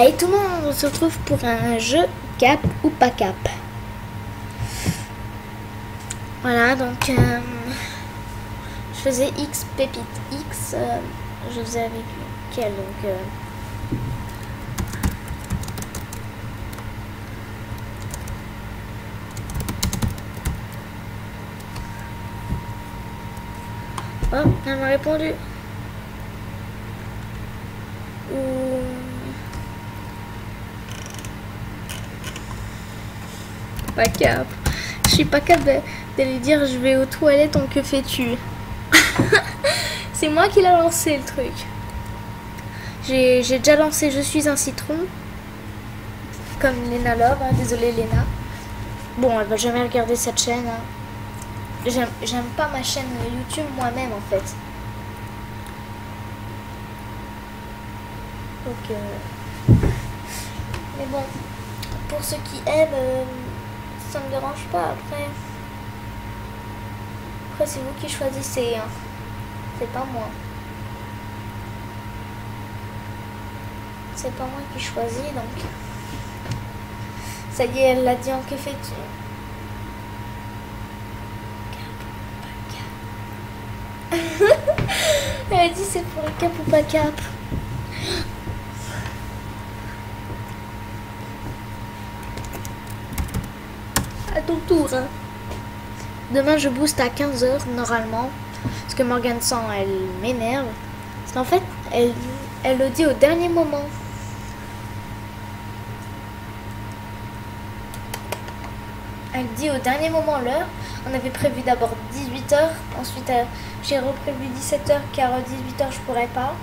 Allez tout le monde, on se retrouve pour un jeu cap ou pas cap. Voilà, donc je faisais X pépite X, je faisais avec quel donc oh, elle m'a répondu. Pas cap. Je suis pas cap d'aller dire je vais aux toilettes, donc que fais-tu? C'est moi qui l'a lancé le truc. J'ai déjà lancé je suis un citron. Comme Lena Love, hein. Désolée Lena. Bon, elle va jamais regarder cette chaîne. Hein. J'aime pas ma chaîne YouTube moi-même en fait. Donc mais bon, pour ceux qui aiment, ça me dérange pas après. Après c'est vous qui choisissez, hein. C'est pas moi. C'est pas moi qui choisis donc. Ça y est, elle l'a dit en que fais-tu? Elle a dit c'est pour le cap ou pas cap. À ton tour. Hein. Demain je booste à 15 h normalement. Parce que Morgane Sang elle m'énerve. Parce qu'en fait elle le dit au dernier moment. Elle dit au dernier moment l'heure. On avait prévu d'abord 18 h. Ensuite j'ai reprévu 17 h car 18 h je pourrais pas.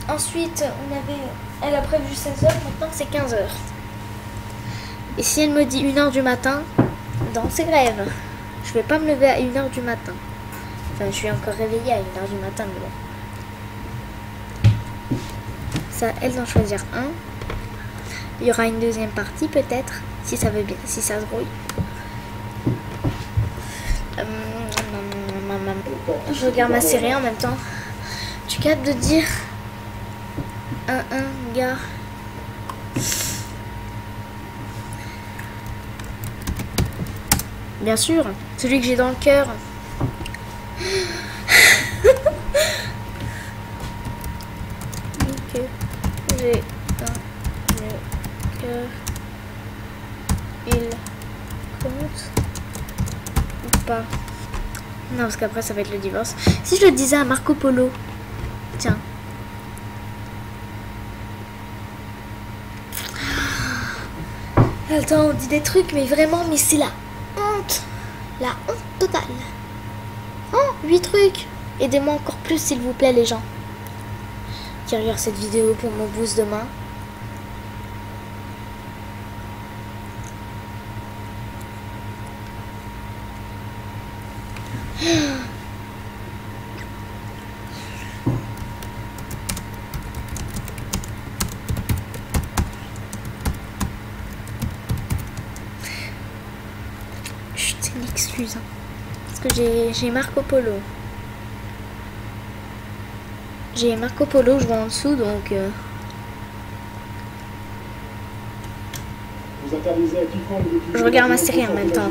Ensuite elle a prévu 16 h. Maintenant c'est 15 h. Et si elle me dit 1 h du matin, dans ses rêves, je vais pas me lever à 1 h du matin. Enfin, je suis encore réveillée à 1 h du matin, mais bon. Ça, elle d'en choisir un. Il y aura une deuxième partie peut-être, si ça veut bien, si ça se brouille. Je regarde ma série en même temps. Tu captes de dire un gars. Bien sûr, celui que j'ai dans le cœur. Que j'ai dans le cœur. Il compte ou pas? Non, parce qu'après ça va être le divorce. Si je le disais à Marco Polo. Tiens. Attends, on dit des trucs, mais vraiment, mais c'est là. La honte totale. Oh, 8 trucs. Aidez-moi encore plus s'il vous plaît les gens qui regardent cette vidéo pour mon boost demain. C'est une excuse. Hein. Parce que j'ai Marco Polo. J'ai Marco Polo, je vois en dessous, donc... Je regarde ma série en même temps.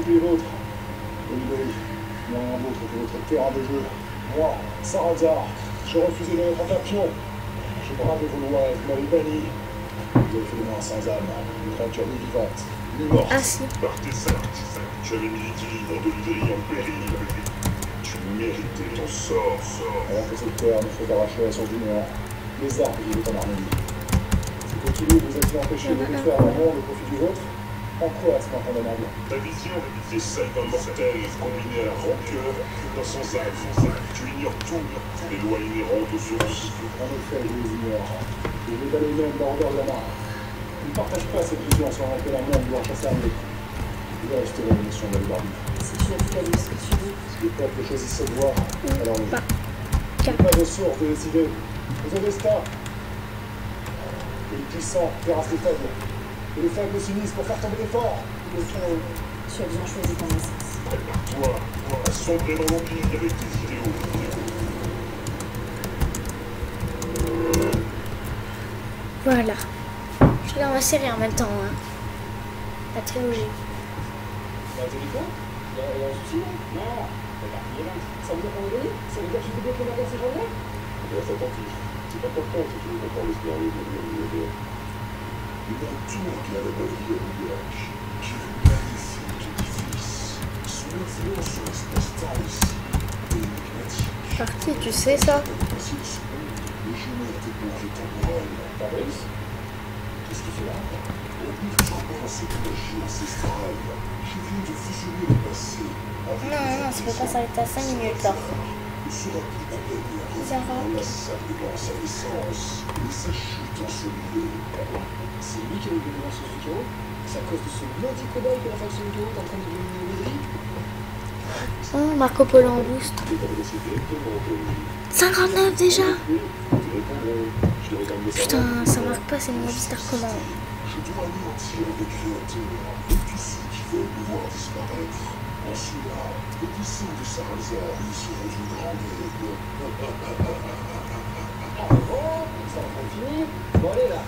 Moi, sans hasard, j'ai refusé de mettre en papillon. J'ai bravé vos lois, vous m'avez banni. Vous avez fait de moi sans âme, une créature ni vivante, ni morte. Ah si. Par tes actes, tu avais mis l'équilibre de l'idée en péril. Tu méritais ton sort. Avant que cette terre ne soit arrachée à son junior, les arbres vivaient en harmonie. Si continue, vous êtes empêché de défaire le monde au profit du vôtre. En quoi est-ce condamnable? Ta vision est celle d'un mortel combiné à la rancœur dans son âme. Tu ignores tout, les lois inhérentes aux sources. En effet, je les ignore. Je les balaye même dans l'odeur de la mare. Je ne partage pas cette vision sur laquelle un monde doit chasser un autre. Il va rester la mission de l'Albarbie. Si tu as fait ce que tu dis. Si les peuples choisissent cette voie, alors oui. Cap. Pas de source de décider. Aux destin. Et les puissants terrassent les faibles. Et les faibles s'unissent pour faire tomber les forts. Tu as bien choisi ton essence. Prépare-toi à sombrer dans l'oubli avec tes idéaux. Voilà. Je regarde ma série en même temps. Hein. La trilogie. Bah, t'as dit quoi? Il y a un souci là? Non, regarde, il est là. Ça veut dire qu'on est venu? Ça veut dire que je peux bloquer ma carte ces gens-là? Reste attentif. C'est important si tu veux comprendre le scénario de l'univers. Une tour qui a la batterie à l'ouvrage, qui est magnifique édifice. Son influence sur l'espace-temps ici est énigmatique. Par qui tu sais ça? Ainsi de ce monde, le génère des boucles temporelles. Fabrice? Qu'est-ce qu'il fait là? Oblige-moi à cette magie ancestrale. Je viens de fusionner le passé avec Non, ça peut pas s'arrêter à 5 minutes là. ne sera plus condamné à Zara. revenir au massacre dans sa naissance et sa chute ensoleillée. C'est lui qui a eu le dans ce Zucchero? C'est à cause de ce maudit cobaye que la faction Zucchero est en train de dominer les grilles? Oh, Marco Polo en boost. Je vais t'adresser directement au Tony. 59 déjà. Oui, tu répondras. Je te réserve le Putain, savoir. ça marque pas, c'est une Star commande. Je dois anéantir les créateurs et tous ceux qui veulent nous voir disparaître. En cela, les puissants de Sarrazar y seront d'une grande aide. Ah bon? Ça va pas finir? Bon allez là!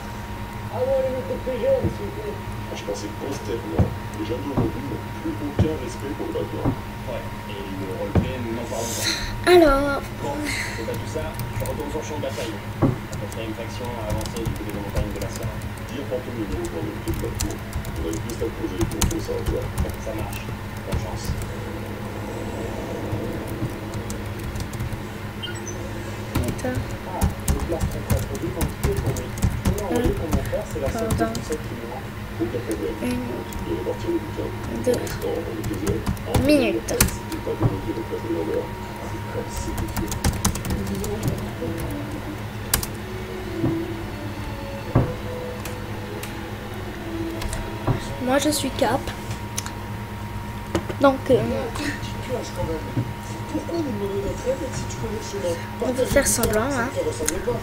Ah bon, allez mettre de PGM s'il vous plaît! Franchement, c'est consternant. Les jeunes d'aujourd'hui n'ont plus aucun respect pour le background. Ouais, et le roleplay, nous n'en parlons pas. Alors, Bon, c'est pas tout ça, je retourne sur le champ de bataille. Après une faction à avancer du côté des montagnes de la Sierra. Dire par ton numéro dans le pied de la tour. On a une piste à poser contre ça, tu vois. Ça marche. Bonne chance. attends. Ah, le place qu'on peut produire dans le pied qu'on est. Là, on dit comment faire, c'est la seule Pardon. qui me manque. Aucun problème. Une Tu dois répartir le bouquin. Deux. Pour l'instant, on est deux heures. minute. N'hésitez pas à débloquer le place de l'honneur. C'est comme c'est fait. Moi je suis Cap. Donc, Tu clashes quand même. Pourquoi nous demander notre aide si tu connais le chemin? on peut faire semblant. Hein. Ça ressemble pas.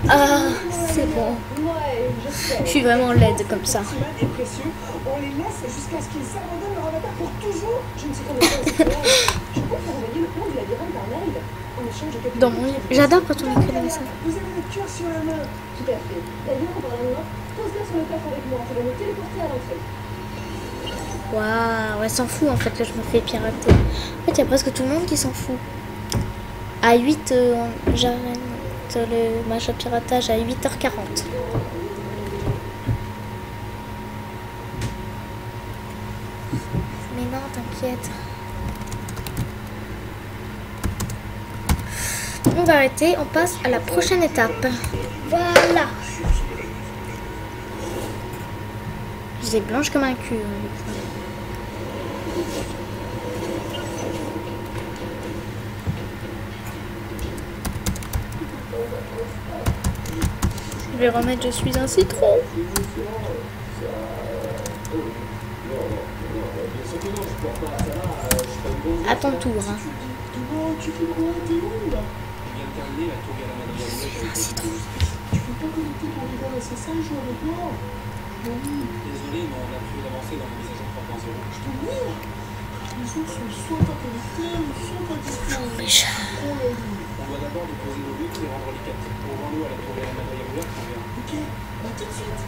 Ah, c'est bon. Ouais, je sais. Je suis vraiment laide comme ça. Humains et précieux, on les laisse jusqu'à ce qu'ils abandonnent leur avatar pour toujours. Je ne sais combien de temps c'est clair. Je compte vous envoyer le plan du labyrinthe par mail en échange de quelques Dans mon livre. J'adore quand on écrit des messages. Vous avez le cœur sur la main. Tout à fait. D'ailleurs, en parlant de moi, pose-la sur le coffre avec moi. Ça va nous téléporter à l'entrée. Waouh, elle s'en fout en fait que je me fais pirater. En fait, il y a presque tout le monde qui s'en fout. À 8, j'arrête le match à piratage à 8h40. Mais non, t'inquiète. On va arrêter, on passe à la prochaine étape. Voilà. J'ai blanche comme un cul. Je vais remettre je suis un citron. À ton tour. Hein. Tu fais quoi? T'es où là? Je viens de terminer la tour Gala Madrid avec le citron. Tu peux pas connecter ton rival assassin, joue avec moi? Désolé, mais on a prévu d'avancer dans la mise à jour 3.0. Je te mire. Les autres sont soit pas connectés ou soit pas disponibles. On doit d'abord déposer nos buts et rendre les quêtes. Rejoins-nous à la tour Gala Madrid ouverte, on verra. Ok, à tout de suite.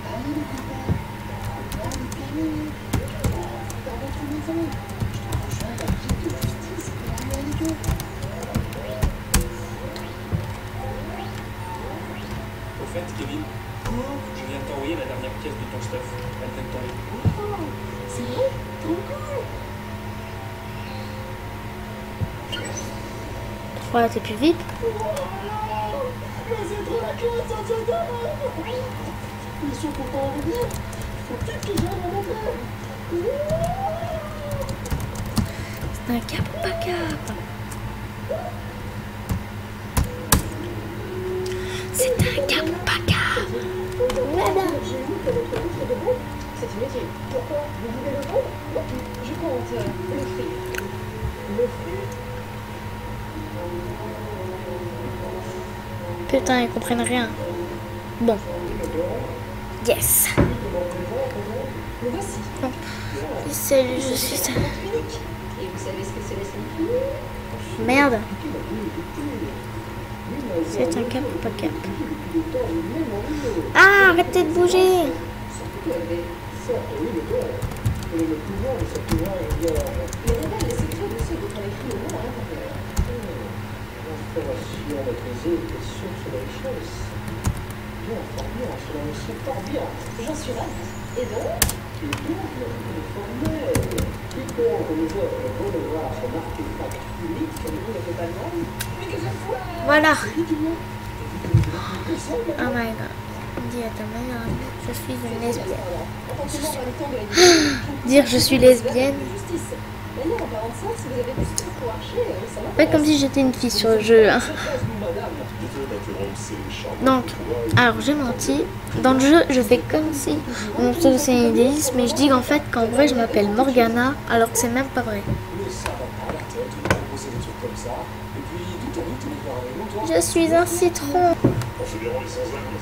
Allez les copains. Allez, terminé. Dans votre maison. Je te rejoins à la quête de justice pour aller à l'école. Au fait, Kevin, je viens de t'envoyer la dernière pièce de ton stuff. Elle vient de tomber. Oh, c'est vrai? Trop cool! Voilà, t'es plus vite. Mais c'est trop la classe, ça se donne! Ils sont contents de revenir. Faut peut-être que j'aille à mon père. C'est un cap ou pas cap? C'est un cap ou pas cap? Voilà. J'ai vu que votre livre de bombe, c'est inutile. Pourquoi? Vous voulez le vendre? Je compte l'offrir. L'offrir? Putain, ils comprennent rien. Bon. Yes. Le voici. Bon. Salut, je suis ça. Et vous savez ce que c'est la symphonie? Merde. C'est un cap ou pas cap? Ah, arrêtez de bouger! J'en suis ravie. Et donc? Voilà. Oh my god. Dis à ta mère, je suis une lesbienne. Dire je suis lesbienne. Pas comme si j'étais une fille sur le jeu. Hein. Donc, alors j'ai menti. Dans le jeu, je fais comme si mon pseudo c'est une délice, mais je dis en fait qu'en vrai je m'appelle Morgana, alors que c'est même pas vrai. Je suis un citron. En fédérant les sans-âmes,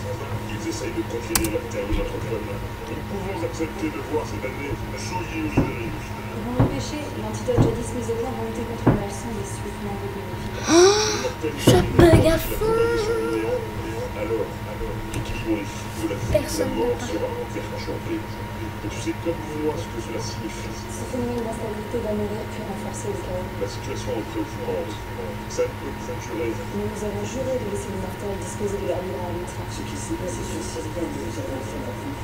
ils essayent de conquérir la terre de notre club. Nous pouvons accepter de voir cette année sourire aux yeux. Pour l'empêcher, l'antidote jadis mis au point va lutter contre le malsain des suitement bénéfiques. Je bug à fond. Alors, équilibrons les fils de la vie de la mort sera enchanté. Et tu sais comme moi ce que cela signifie. Ce phénomène d'instabilité va mourir puis renforcer le chaos. La situation est préoccupante. Ça ne peut plus durer. Mais nous avons juré de laisser les mortels disposer de leur libre arbitre. Ce qui s'est passé sur cette terre nous avons fait la vie.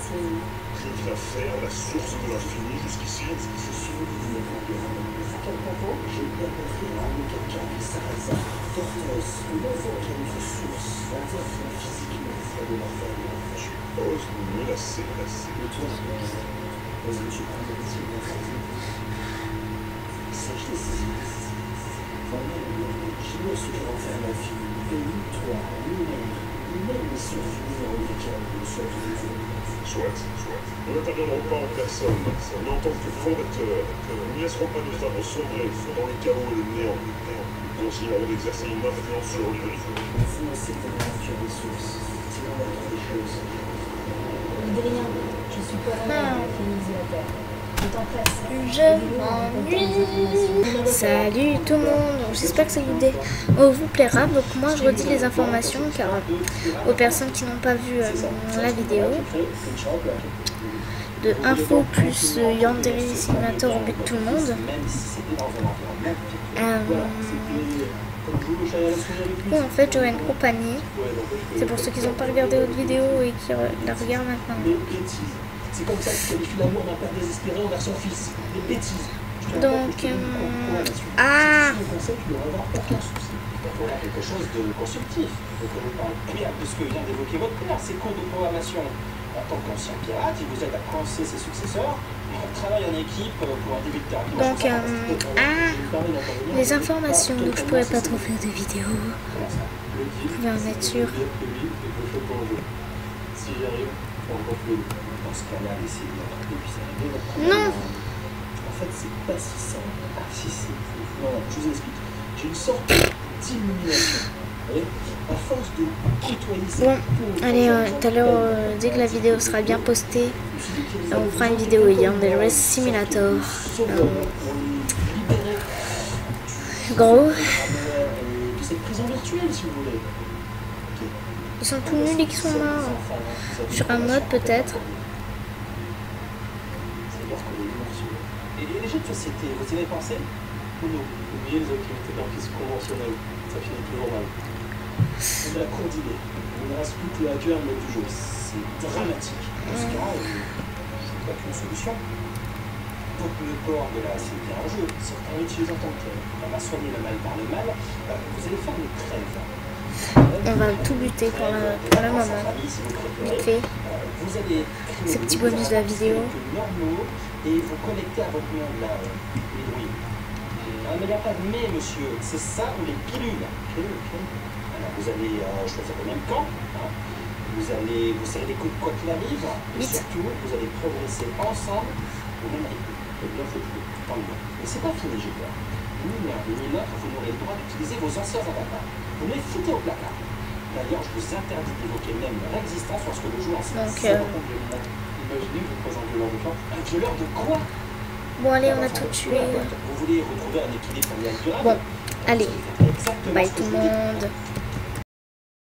Rien qui va faire la source de l'infini jusqu'ici. Je suis venu de à quel propos? J'ai bien compris ramener quelqu'un qui s'arrête. Tortos, nous avons quelle source. La terre physique de l'enfer. Tu oses nous menacer. Et toi, est-ce que tu prends des risques de sache les saisir. Voilà, j'ignore ce qu'elle enferme ma fille. Et ni toi, ni même les survenus en lesquels nous sommes venus. Soit. Nous n'interviendrons pas en personne, mais en tant que fondateur, nous ne laisserons pas nos âmes sombrer dans le chaos et le néant. Nous continuerons d'exercer une influence sur lui. Vous c'est de la nature des sources. C'est dans l'ordre des choses. Hydrien, je suis pas vraiment féminiser la terre. Je m'ennuie. Salut tout le monde. J'espère que ça vous plaira. Donc moi je redis les informations car aux personnes qui n'ont pas vu la vidéo. De info plus Yandere Simulator au but de tout le monde. En fait j'aurai une compagnie. C'est pour ceux qui n'ont pas regardé votre vidéo et qui la regardent maintenant. C'est comme ça que qualifie l'amour d'un père désespéré envers son fils. Des bêtises. Donc, C'est un concept qui ne devrait avoir aucun souci. Voilà quelque chose de constructif. Eh bien, de ce que vient d'évoquer votre père, ces cours de programmation. En tant qu'ancien pirate, il vous aide à coincer ses successeurs. On travaille en équipe pour un débutant. Donc, les informations, donc je pourrais pas trop faire de vidéos. Vous pouvez en être sûr. Si j'arrive, on va dans ce cas-là, laissez-le depuis sa réveil. Non. En fait, c'est pas si simple. Ah, si. Non, je vous explique. J'ai une sorte d'illumination. À force de côtoyer ça. Bon, allez, tout à l'heure, dès que la vidéo sera bien postée, on fera une vidéo Yandere Simulator. Gros. De cette prison virtuelle, si vous voulez. Ils sont tous nuls et qui sont morts. Sur un mode peut-être. Et les jeux de société, vous y avez pensé ou non? Oubliez les activités d'artistes conventionnelles, ça finit toujours mal. On a coordonné, il ne reste plus que le hacker mode du jeu. C'est dramatique. Dans ce cas, je ne vois qu'une solution. Donc le corps de la c'est bien un jeu, certains l'utilisent en tant que tel. On va soigner le mal par le mal, vous allez faire une trêve. On va tout buter pour le moment. Vite fait. Vous allez ce petit bonus de la vidéo. Et vous connectez à votre monde là, Edwin. Mais il n'y a pas de mais, monsieur. C'est ça ou les pilules. Alors vous allez choisir le même camp. Hein. Vous serrez les coudes quoi qu'il arrive. Et surtout, vous allez progresser ensemble au même rythme. Et bien foutu. Tant mieux. Mais c'est pas fini, j'ai peur. Ni l'un ni l'autre, vous n'aurez le droit d'utiliser vos anciens avatars. Vous les foutez au placard. D'ailleurs, je vous interdis d'évoquer même leur existence lorsque vous jouez ensemble. Imaginez que vous croisez un violeur de camp. Un violeur de quoi? Bon, allez, on a tout tué. Vous voulez retrouver un équilibre familial durable? Bon, allez. Bye tout le monde.